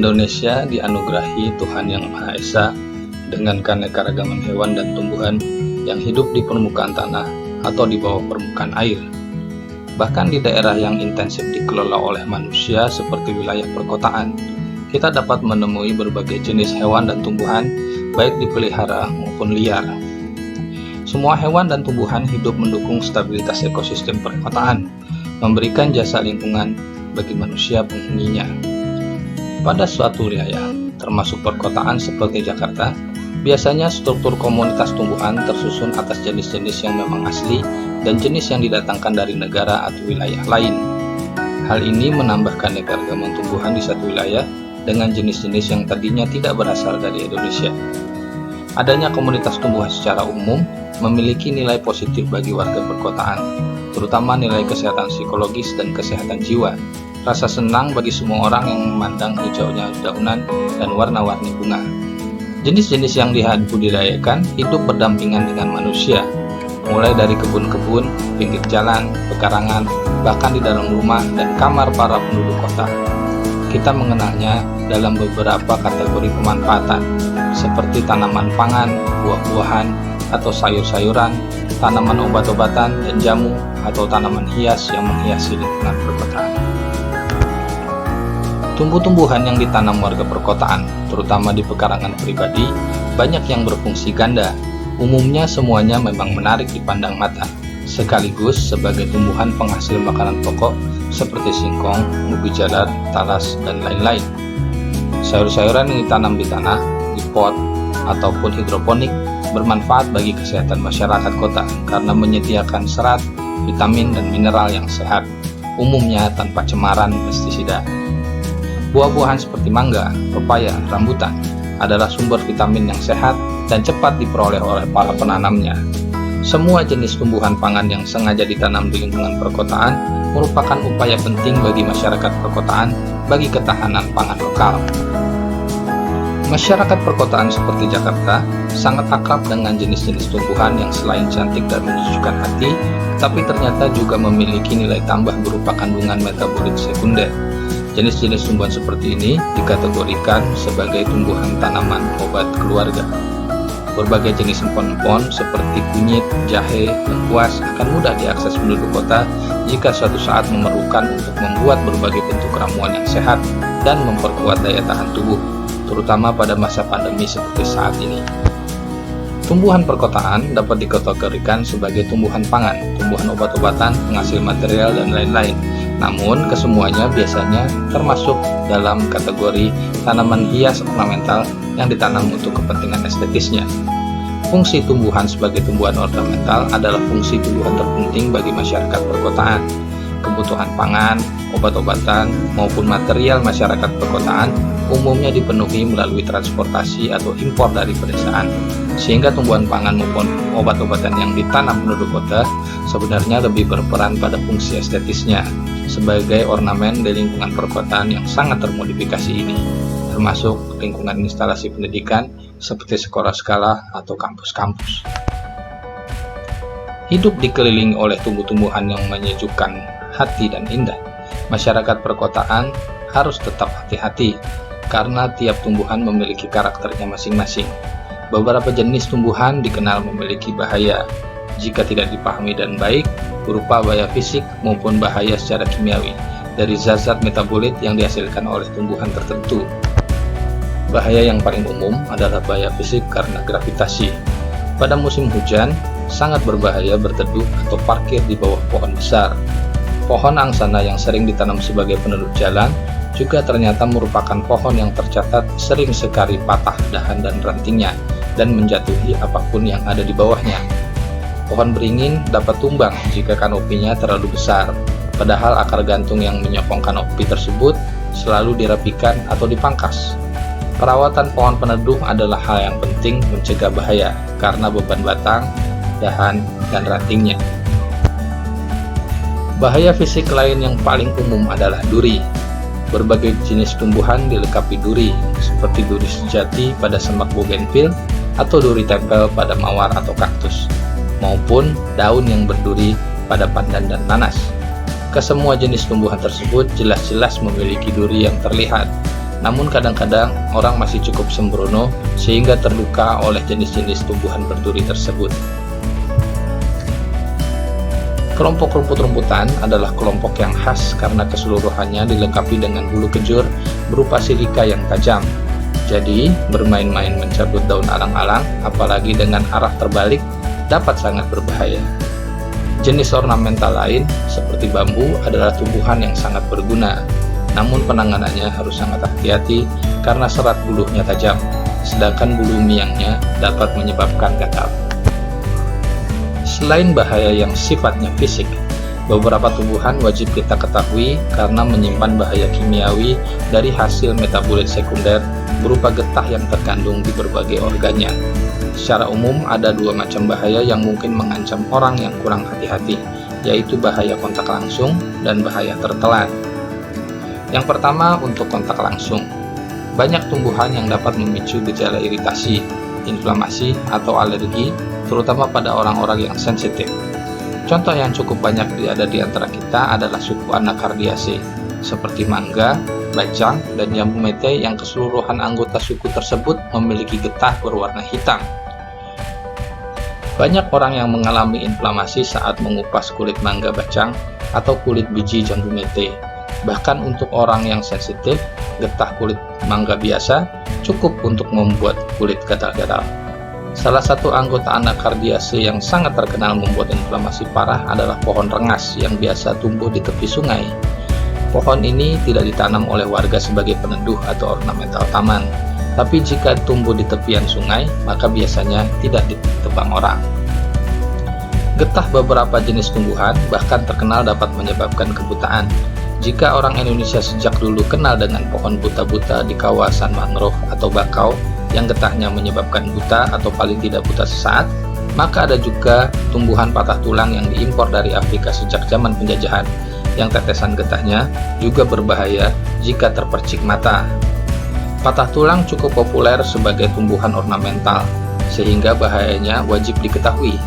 Indonesia dianugerahi Tuhan Yang Maha Esa dengan keanekaragaman hewan dan tumbuhan yang hidup di permukaan tanah atau di bawah permukaan air. Bahkan di daerah yang intensif dikelola oleh manusia seperti wilayah perkotaan, kita dapat menemui berbagai jenis hewan dan tumbuhan, baik dipelihara maupun liar. Semua hewan dan tumbuhan hidup mendukung stabilitas ekosistem perkotaan, memberikan jasa lingkungan bagi manusia penghuninya. Pada suatu wilayah, termasuk perkotaan seperti Jakarta, biasanya struktur komunitas tumbuhan tersusun atas jenis-jenis yang memang asli dan jenis yang didatangkan dari negara atau wilayah lain. Hal ini menambah keanekaragaman tumbuhan di satu wilayah dengan jenis-jenis yang tadinya tidak berasal dari Indonesia. Adanya komunitas tumbuhan secara umum memiliki nilai positif bagi warga perkotaan, terutama nilai kesehatan psikologis dan kesehatan jiwa. Rasa senang bagi semua orang yang memandang hijaunya dedaunan dan warna-warni bunga. Jenis-jenis yang dibudidayakan hidup berdampingan dengan manusia, mulai dari kebun-kebun, pinggir jalan, pekarangan, bahkan di dalam rumah dan kamar para penduduk kota. Kita mengenalnya dalam beberapa kategori pemanfaatan, seperti tanaman pangan, buah-buahan, atau sayur-sayuran, tanaman obat-obatan dan jamu, atau tanaman hias yang menghiasi lingkungan perkotaan. Tumbuh-tumbuhan yang ditanam warga perkotaan, terutama di pekarangan pribadi, banyak yang berfungsi ganda. Umumnya semuanya memang menarik dipandang mata, sekaligus sebagai tumbuhan penghasil makanan pokok seperti singkong, ubi jalar, talas, dan lain-lain. Sayur-sayuran yang ditanam di tanah, di pot, ataupun hidroponik bermanfaat bagi kesehatan masyarakat kota karena menyediakan serat, vitamin, dan mineral yang sehat, umumnya tanpa cemaran pestisida. Buah-buahan seperti mangga, pepaya, rambutan adalah sumber vitamin yang sehat dan cepat diperoleh oleh para penanamnya. Semua jenis tumbuhan pangan yang sengaja ditanam di lingkungan perkotaan merupakan upaya penting bagi masyarakat perkotaan bagi ketahanan pangan lokal. Masyarakat perkotaan seperti Jakarta sangat akrab dengan jenis-jenis tumbuhan yang selain cantik dan menyejukkan hati, tapi ternyata juga memiliki nilai tambah berupa kandungan metabolit sekunder. Jenis-jenis tumbuhan seperti ini dikategorikan sebagai tumbuhan tanaman obat keluarga. Berbagai jenis empon-empon seperti kunyit, jahe, lengkuas akan mudah diakses penduduk kota jika suatu saat memerlukan untuk membuat berbagai bentuk ramuan yang sehat dan memperkuat daya tahan tubuh, terutama pada masa pandemi seperti saat ini. Tumbuhan perkotaan dapat dikategorikan sebagai tumbuhan pangan, tumbuhan obat-obatan, penghasil material, dan lain-lain. Namun, kesemuanya biasanya termasuk dalam kategori tanaman hias ornamental yang ditanam untuk kepentingan estetisnya. Fungsi tumbuhan sebagai tumbuhan ornamental adalah fungsi tumbuhan terpenting bagi masyarakat perkotaan. Kebutuhan pangan, obat-obatan, maupun material masyarakat perkotaan umumnya dipenuhi melalui transportasi atau impor dari pedesaan, sehingga tumbuhan pangan maupun obat-obatan yang ditanam penduduk kota sebenarnya lebih berperan pada fungsi estetisnya sebagai ornamen di lingkungan perkotaan yang sangat termodifikasi ini, termasuk lingkungan instalasi pendidikan seperti sekolah-sekolah atau kampus-kampus. Hidup dikelilingi oleh tumbuh-tumbuhan yang menyejukkan hati dan indah, masyarakat perkotaan harus tetap hati-hati karena tiap tumbuhan memiliki karakternya masing-masing. Beberapa jenis tumbuhan dikenal memiliki bahaya jika tidak dipahami dan baik, berupa bahaya fisik maupun bahaya secara kimiawi dari zat-zat metabolit yang dihasilkan oleh tumbuhan tertentu. Bahaya yang paling umum adalah bahaya fisik karena gravitasi. Pada musim hujan, sangat berbahaya berteduh atau parkir di bawah pohon besar. Pohon angsana yang sering ditanam sebagai peneduh jalan juga ternyata merupakan pohon yang tercatat sering sekali patah dahan dan rantingnya dan menjatuhi apapun yang ada di bawahnya. Pohon beringin dapat tumbang jika kanopinya terlalu besar, padahal akar gantung yang menyokong kanopi tersebut selalu dirapikan atau dipangkas. Perawatan pohon peneduh adalah hal yang penting mencegah bahaya karena beban batang, dahan, dan rantingnya. Bahaya fisik lain yang paling umum adalah duri. Berbagai jenis tumbuhan dilengkapi duri, seperti duri sejati pada semak bougainville atau duri tempel pada mawar atau kaktus, maupun daun yang berduri pada pandan dan nanas. Kesemua jenis tumbuhan tersebut jelas-jelas memiliki duri yang terlihat, Namun kadang-kadang orang masih cukup sembrono sehingga terluka oleh jenis-jenis tumbuhan berduri tersebut. Kelompok rumput-rumputan adalah kelompok yang khas karena keseluruhannya dilengkapi dengan bulu kejur berupa silika yang tajam. Jadi, bermain-main mencabut daun alang-alang, apalagi dengan arah terbalik, dapat sangat berbahaya. Jenis ornamental lain, seperti bambu, adalah tumbuhan yang sangat berguna. Namun penanganannya harus sangat hati-hati karena serat bulunya tajam, sedangkan bulu miangnya dapat menyebabkan gatal. Selain bahaya yang sifatnya fisik, beberapa tumbuhan wajib kita ketahui karena menyimpan bahaya kimiawi dari hasil metabolit sekunder berupa getah yang terkandung di berbagai organnya. Secara umum ada dua macam bahaya yang mungkin mengancam orang yang kurang hati-hati, yaitu bahaya kontak langsung dan bahaya tertelan. Yang pertama untuk kontak langsung. Banyak tumbuhan yang dapat memicu gejala iritasi, inflamasi, atau alergi, terutama pada orang-orang yang sensitif. Contoh yang cukup banyak ada di antara kita adalah suku Anacardiaceae, seperti mangga, bacang, dan jambu mete yang keseluruhan anggota suku tersebut memiliki getah berwarna hitam. Banyak orang yang mengalami inflamasi saat mengupas kulit mangga bacang atau kulit biji jambu mete. Bahkan untuk orang yang sensitif, getah kulit mangga biasa cukup untuk membuat kulit gatal-gatal. Salah satu anggota Anacardiaceae yang sangat terkenal membuat inflamasi parah adalah pohon rengas yang biasa tumbuh di tepi sungai. Pohon ini tidak ditanam oleh warga sebagai peneduh atau ornamental taman, tapi jika tumbuh di tepian sungai, maka biasanya tidak ditebang orang. Getah beberapa jenis tumbuhan bahkan terkenal dapat menyebabkan kebutaan. Jika orang Indonesia sejak dulu kenal dengan pohon buta-buta di kawasan mangrove atau bakau yang getahnya menyebabkan buta atau paling tidak buta sesaat, maka ada juga tumbuhan patah tulang yang diimpor dari Afrika sejak zaman penjajahan, yang tetesan getahnya juga berbahaya jika terpercik mata. Patah tulang cukup populer sebagai tumbuhan ornamental, sehingga bahayanya wajib diketahui.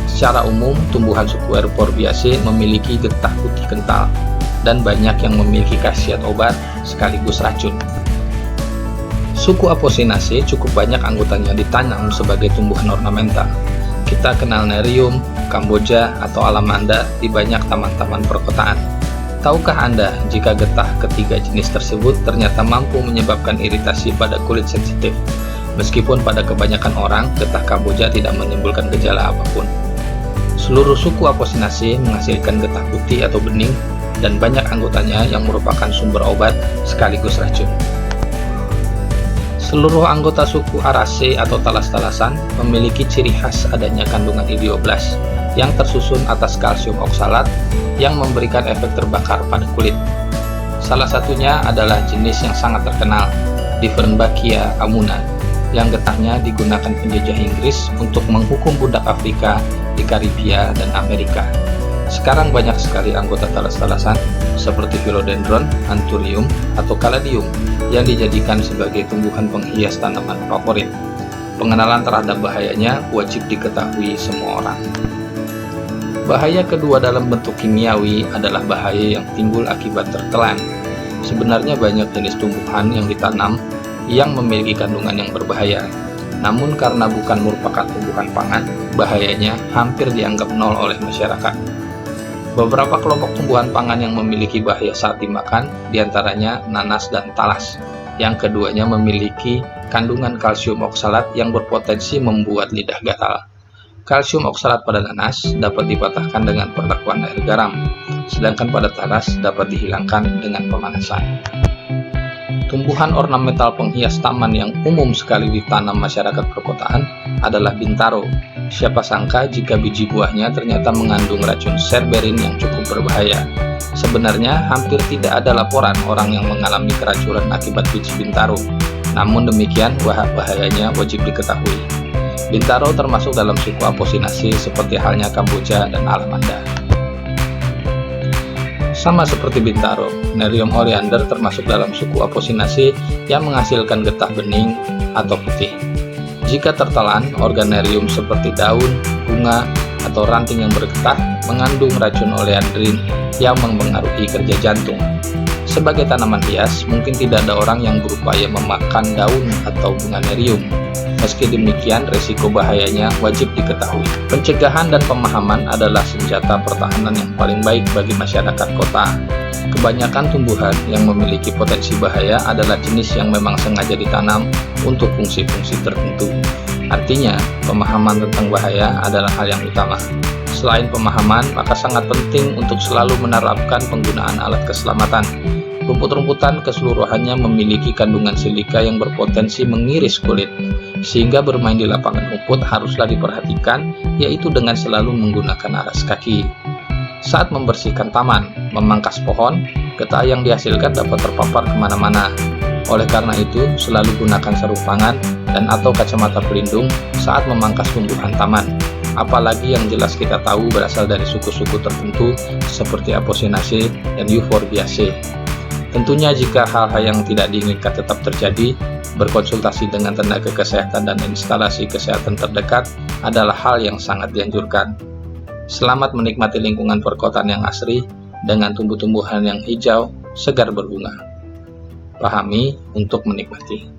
Secara umum, tumbuhan suku Euphorbiaceae memiliki getah putih kental, dan banyak yang memiliki khasiat obat sekaligus racun. Suku Apocynaceae cukup banyak anggotanya ditanam sebagai tumbuhan ornamental. Kita kenal Nerium, Kamboja, atau Alamanda di banyak taman-taman perkotaan. Tahukah Anda jika getah ketiga jenis tersebut ternyata mampu menyebabkan iritasi pada kulit sensitif? Meskipun pada kebanyakan orang, getah Kamboja tidak menimbulkan gejala apapun. Seluruh suku Apocynaceae menghasilkan getah putih atau bening, dan banyak anggotanya yang merupakan sumber obat sekaligus racun. Seluruh anggota suku Araceae atau talas-talasan memiliki ciri khas adanya kandungan idioblast yang tersusun atas kalsium oksalat yang memberikan efek terbakar pada kulit. Salah satunya adalah jenis yang sangat terkenal, Dieffenbachia amuna, yang getahnya digunakan penjajah Inggris untuk menghukum budak Afrika di Karibia dan Amerika. Sekarang banyak sekali anggota talas-talasan seperti Philodendron, Anthurium, atau Caladium yang dijadikan sebagai tumbuhan penghias tanaman favorit. Pengenalan terhadap bahayanya wajib diketahui semua orang. Bahaya kedua dalam bentuk kimiawi adalah bahaya yang timbul akibat tertelan. Sebenarnya banyak jenis tumbuhan yang ditanam yang memiliki kandungan yang berbahaya. Namun karena bukan merupakan tumbuhan pangan, bahayanya hampir dianggap nol oleh masyarakat. Beberapa kelompok tumbuhan pangan yang memiliki bahaya saat dimakan, diantaranya nanas dan talas. Yang keduanya memiliki kandungan kalsium oksalat yang berpotensi membuat lidah gatal. Kalsium oksalat pada nanas dapat dipatahkan dengan perlakuan air garam, sedangkan pada talas dapat dihilangkan dengan pemanasan. Tumbuhan ornamental penghias taman yang umum sekali ditanam masyarakat perkotaan adalah bintaro. Siapa sangka jika biji buahnya ternyata mengandung racun serberin yang cukup berbahaya. Sebenarnya hampir tidak ada laporan orang yang mengalami keracunan akibat biji bintaro. Namun demikian, bahayanya wajib diketahui. Bintaro termasuk dalam suku Apocynaceae seperti halnya Kamboja dan Alamanda. Sama seperti bintaro, Nerium oleander termasuk dalam suku Apocynaceae yang menghasilkan getah bening atau putih. Jika tertelan, organ Nerium seperti daun, bunga, atau ranting yang bergetah mengandung racun oleandrin yang mempengaruhi kerja jantung. Sebagai tanaman hias, mungkin tidak ada orang yang berupaya memakan daun atau bunga nerium. Meski demikian, risiko bahayanya wajib diketahui. Pencegahan dan pemahaman adalah senjata pertahanan yang paling baik bagi masyarakat kota. Kebanyakan tumbuhan yang memiliki potensi bahaya adalah jenis yang memang sengaja ditanam untuk fungsi-fungsi tertentu. Artinya, pemahaman tentang bahaya adalah hal yang utama. Selain pemahaman, maka sangat penting untuk selalu menerapkan penggunaan alat keselamatan. Rumput-rumputan keseluruhannya memiliki kandungan silika yang berpotensi mengiris kulit, sehingga bermain di lapangan rumput haruslah diperhatikan, yaitu dengan selalu menggunakan alas kaki. Saat membersihkan taman, memangkas pohon, getah yang dihasilkan dapat terpapar kemana-mana. Oleh karena itu, selalu gunakan sarung tangan dan atau kacamata pelindung saat memangkas tumbuhan taman. Apalagi yang jelas kita tahu berasal dari suku-suku tertentu seperti Apocynaceae dan Euphorbiaceae. Tentunya jika hal-hal yang tidak diinginkan tetap terjadi, berkonsultasi dengan tenaga kesehatan dan instalasi kesehatan terdekat adalah hal yang sangat dianjurkan. Selamat menikmati lingkungan perkotaan yang asri dengan tumbuh-tumbuhan yang hijau, segar berbunga. Pahami untuk menikmati.